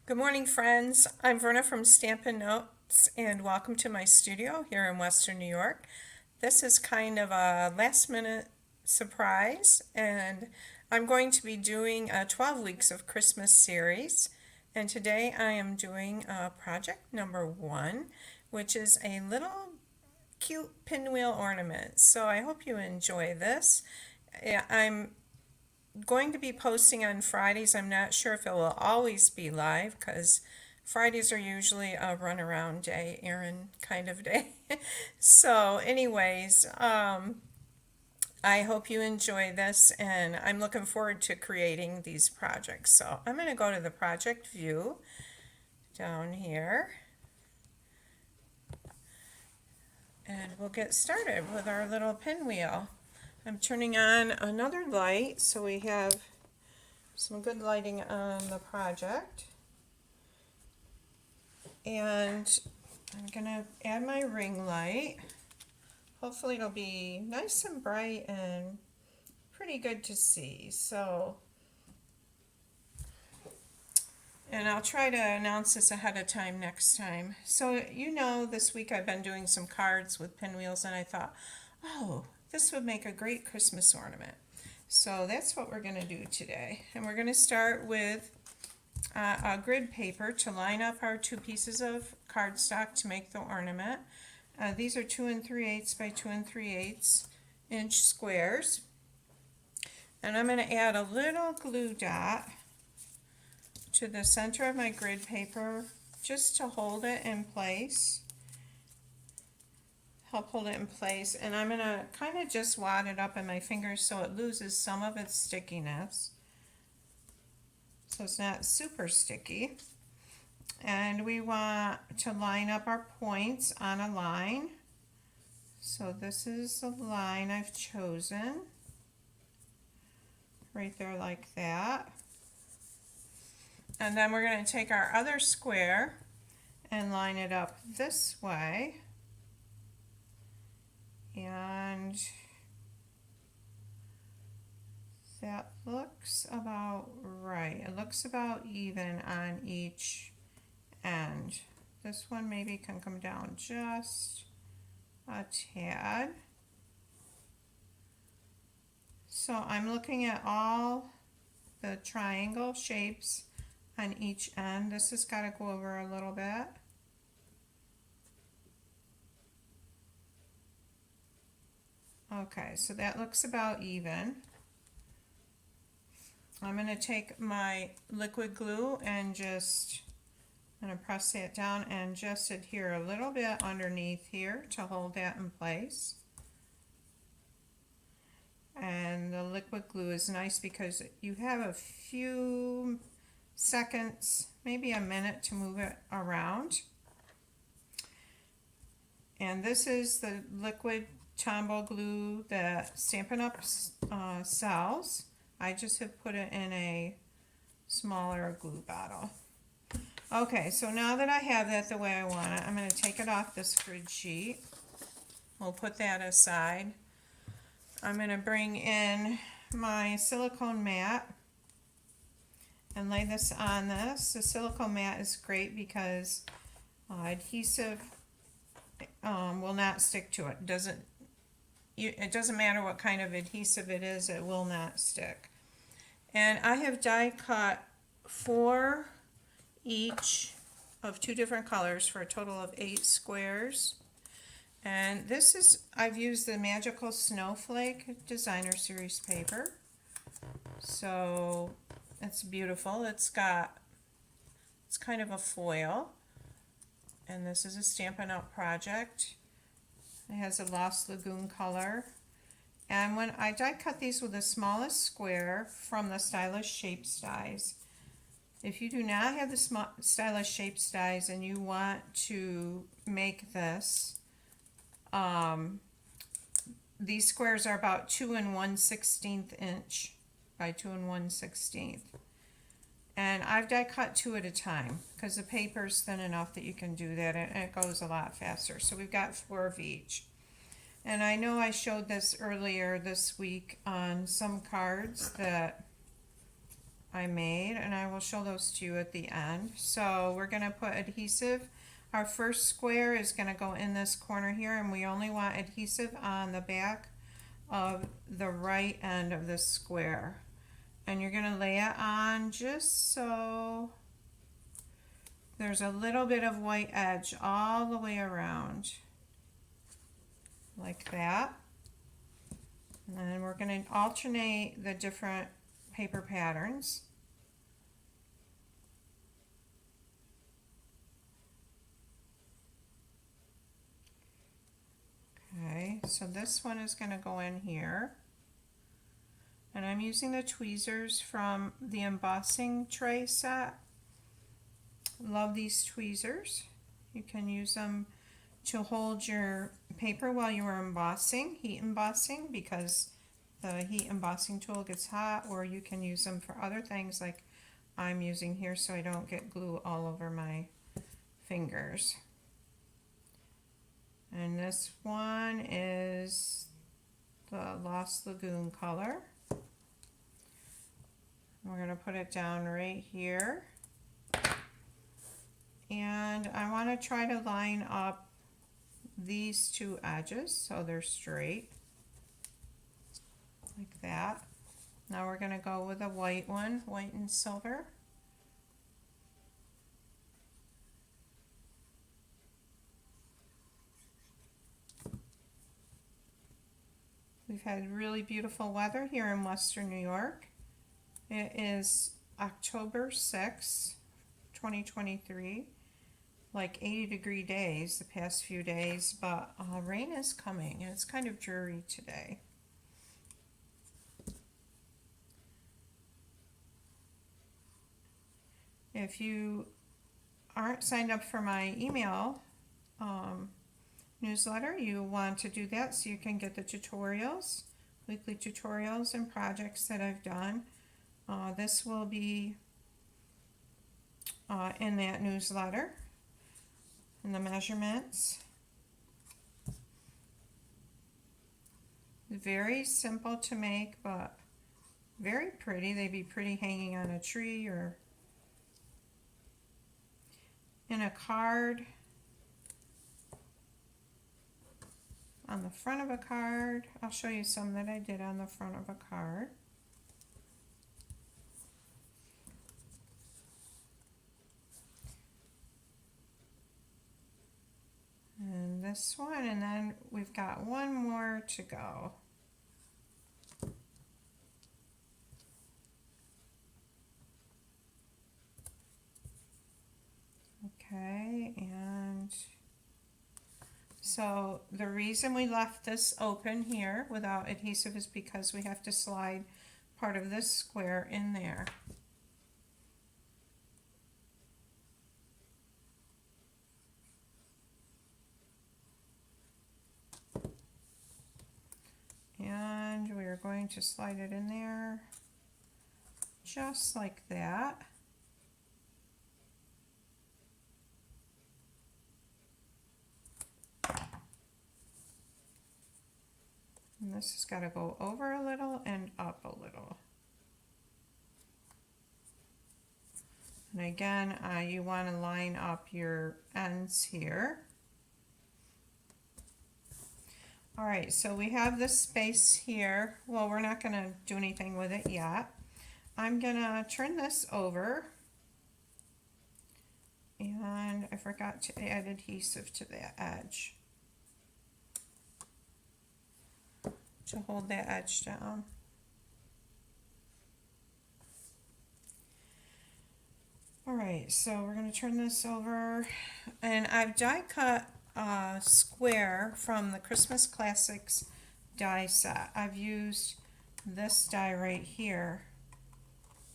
Good morning, friends. I'm Verna from Stampin' Notes, and welcome to my studio here in Western New York. This is kind of a last minute surprise, and I'm going to be doing a 12 Weeks of Christmas series. And today I am doing project number 1, which is a little cute pinwheel ornament. So I hope you enjoy this. I'm going to be posting on Fridays. I'm not sure if it will always be live because Fridays are usually a runaround day, errand kind of day. So, anyways, I hope you enjoy this, and I'm looking forward to creating these projects. So, I'm going to go to the project view down here, and we'll get started with our little pinwheel. I'm turning on another light so we have some good lighting on the project. And I'm gonna add my ring light. Hopefully it'll be nice and bright and pretty good to see. And I'll try to announce this ahead of time next time. So this week I've been doing some cards with pinwheels, and I thought, oh, this would make a great Christmas ornament. So that's what we're gonna do today. And we're gonna start with a grid paper to line up our 2 pieces of cardstock to make the ornament. These are 2 3/8 by 2 3/8 inch squares. And I'm going to add a little glue dot to the center of my grid paper just to hold it in place. Help hold it in place. And I'm going to kind of just wad it up in my fingers so it loses some of its stickiness. So it's not super sticky. And we want to line up our points on a line. So this is the line I've chosen. Right there like that. And then we're going to take our other square and line it up this way. And that looks about right. It looks about even on each end. This one maybe can come down just a tad. So I'm looking at all the triangle shapes on each end. This has got to go over a little bit. Okay, so that looks about even. I'm going to take my liquid glue and I'm going to press that down and just adhere a little bit underneath here to hold that in place. And the liquid glue is nice because you have a few seconds, maybe a minute, to move it around. And this is the liquid Tombow glue that Stampin' Up! Sells. I just have put it in a smaller glue bottle. Okay, so now that I have that the way I want it, I'm going to take it off this grid sheet. We'll put that aside. I'm going to bring in my silicone mat and lay this on this. The silicone mat is great because adhesive will not stick to it. It doesn't matter what kind of adhesive it is, it will not stick. And I have die cut 4 each of 2 different colors for a total of 8 squares. And I've used the Magical Snowflake Designer Series paper. So it's beautiful. It's kind of a foil. And this is a Stampin' Up! Project. It has a Lost Lagoon color. And when I die cut these with the smallest square from the Stylish Shapes dies, if you do not have the Stylish Shapes dies and you want to make this, these squares are about 2 1/16 inch by 2 1/16. And I've die cut 2 at a time because the paper's thin enough that you can do that, and it goes a lot faster. So we've got 4 of each. And I know I showed this earlier this week on some cards that I made, and I will show those to you at the end. So we're going to put adhesive. Our first square is going to go in this corner here, and we only want adhesive on the back of the right end of the square. And you're going to lay it on just so there's a little bit of white edge all the way around, like that. And then we're going to alternate the different paper patterns. Okay, so this one is going to go in here. And I'm using the tweezers from the embossing tray set. Love these tweezers. You can use them to hold your paper while you are embossing, heat embossing, because the heat embossing tool gets hot, or you can use them for other things like I'm using here so I don't get glue all over my fingers. And this one is the Lost Lagoon color. We're going to put it down right here. And I want to try to line up these two edges so they're straight, like that. Now we're going to go with a white one, white and silver. We've had really beautiful weather here in Western New York. It is October 6th, 2023. Like 80-degree days the past few days, but rain is coming and it's kind of dreary today. If you aren't signed up for my email newsletter, you want to do that so you can get the tutorials, weekly tutorials and projects that I've done. This will be in that newsletter. And the measurements. Very simple to make, but very pretty. They'd be pretty hanging on a tree or in a card, on the front of a card. I'll show you some that I did on the front of a card. And this one, and then we've got one more to go. Okay, and so the reason we left this open here without adhesive is because we have to slide part of this square in there. And we are going to slide it in there just like that. And this has got to go over a little and up a little. And again, you want to line up your ends here. All right, so we have this space here. Well, we're not going to do anything with it yet. I'm going to turn this over. And I forgot to add adhesive to that edge to hold that edge down. All right, so we're going to turn this over. And I've die cut a square from the Christmas Classics die set. I've used this die right here,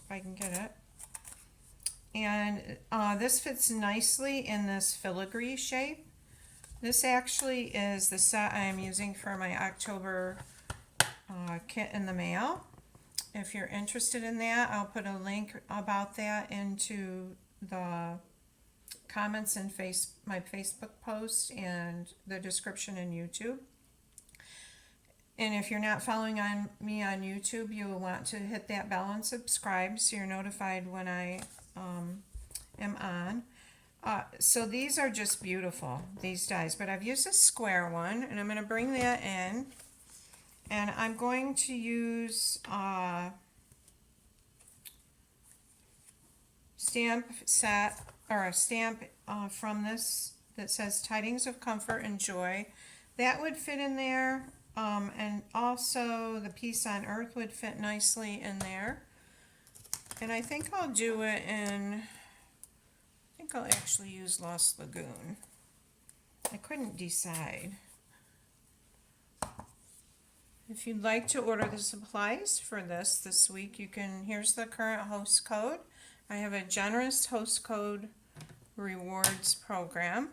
if I can get it. And this fits nicely in this filigree shape. This actually is the set I am using for my October kit in the mail. If you're interested in that, I'll put a link about that into the comments in my Facebook post and the description in YouTube. And if you're not following me on YouTube, you will want to hit that bell and subscribe so you're notified when I am on. So these are just beautiful, these dies, but I've used a square one, and I'm going to bring that in, and I'm going to use stamp set, or a stamp from this that says Tidings of Comfort and Joy. That would fit in there, and also the Peace on Earth would fit nicely in there. And I think I'll do it in, I think I'll actually use Lost Lagoon. I couldn't decide. If you'd like to order the supplies for this week, you can, here's the current host code. I have a generous host code rewards program.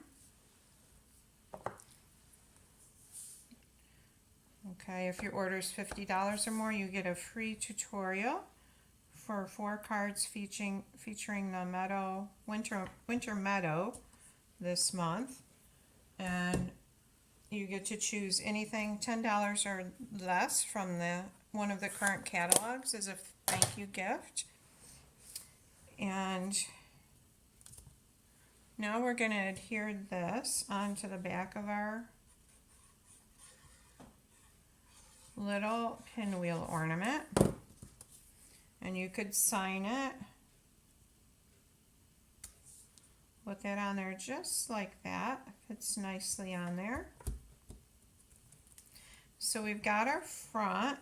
Okay, if your order is $50 or more, you get a free tutorial for 4 cards featuring the winter meadow this month, and you get to choose anything $10 or less from one of the current catalogs as a thank you gift. And now we're going to adhere this onto the back of our little pinwheel ornament, and you could sign it with that on there just like that. Fits nicely on there. So we've got our front,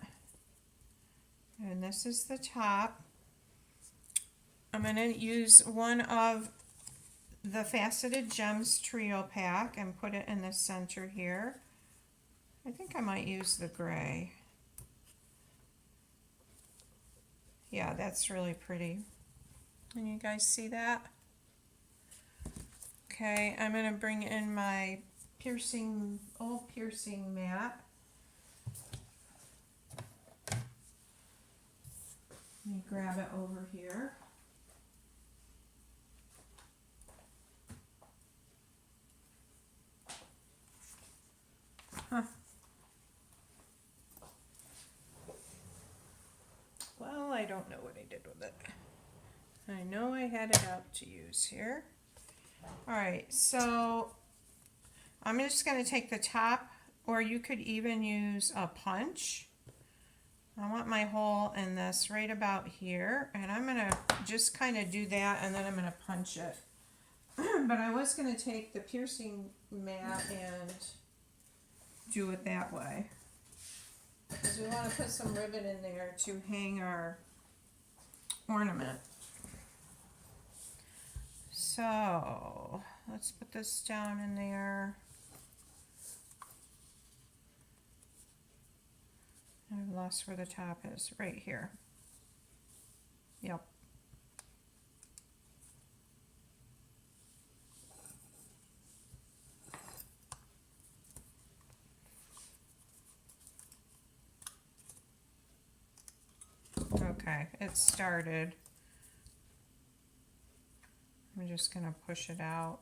and this is the top. I'm going to use one of the Faceted Gems Trio Pack and put it in the center here. I think I might use the gray. Yeah, that's really pretty. Can you guys see that? Okay, I'm going to bring in my old piercing mat. Let me grab it over here. Huh. Well, I don't know what I did with it. I know I had it out to use here. Alright, so I'm just going to take the top, or you could even use a punch. I want my hole in this right about here, and I'm going to just kind of do that, and then I'm going to punch it. But I was going to take the piercing mat and do it that way, because we want to put some ribbon in there to hang our ornament. So let's put this down in there. I've lost where the top is. Right here. Yep. Okay, it started. I'm just going to push it out.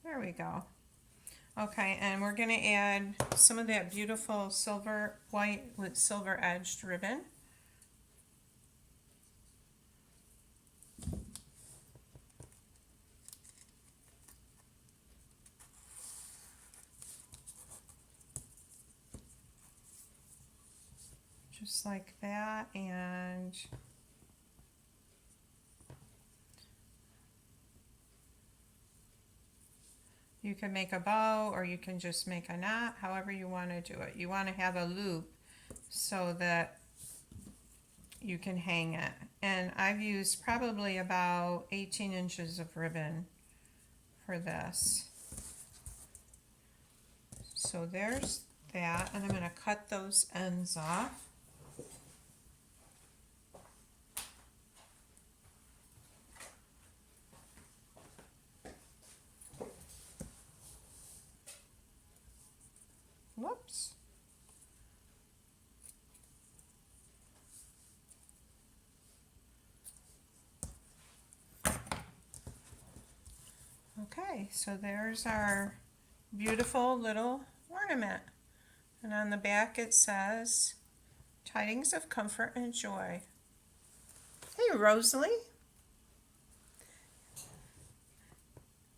There we go. Okay, and we're going to add some of that beautiful silver, white with silver edged ribbon. Just like that, and you can make a bow, or you can just make a knot, however you want to do it. You want to have a loop so that you can hang it. And I've used probably about 18 inches of ribbon for this. So there's that, and I'm going to cut those ends off. Whoops. Okay, so there's our beautiful little ornament. And on the back it says, tidings of comfort and joy. Hey, Rosalie.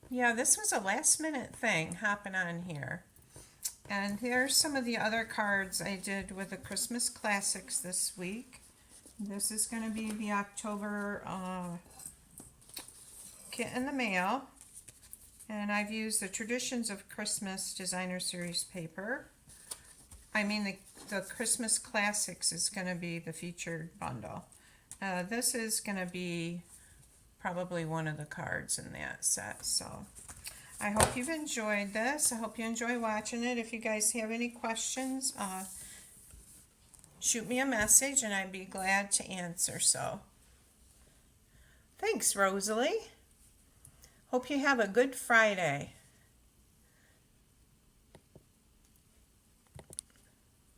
Yeah, this was a last minute thing hopping on here. And here's some of the other cards I did with the Christmas Classics this week. This is going to be the October kit in the mail. And I've used the Traditions of Christmas Designer Series paper. I mean, the Christmas Classics is going to be the featured bundle. This is going to be probably one of the cards in that set. So I hope you've enjoyed this. I hope you enjoy watching it. If you guys have any questions, shoot me a message and I'd be glad to answer. So thanks, Rosalie. Hope you have a good Friday.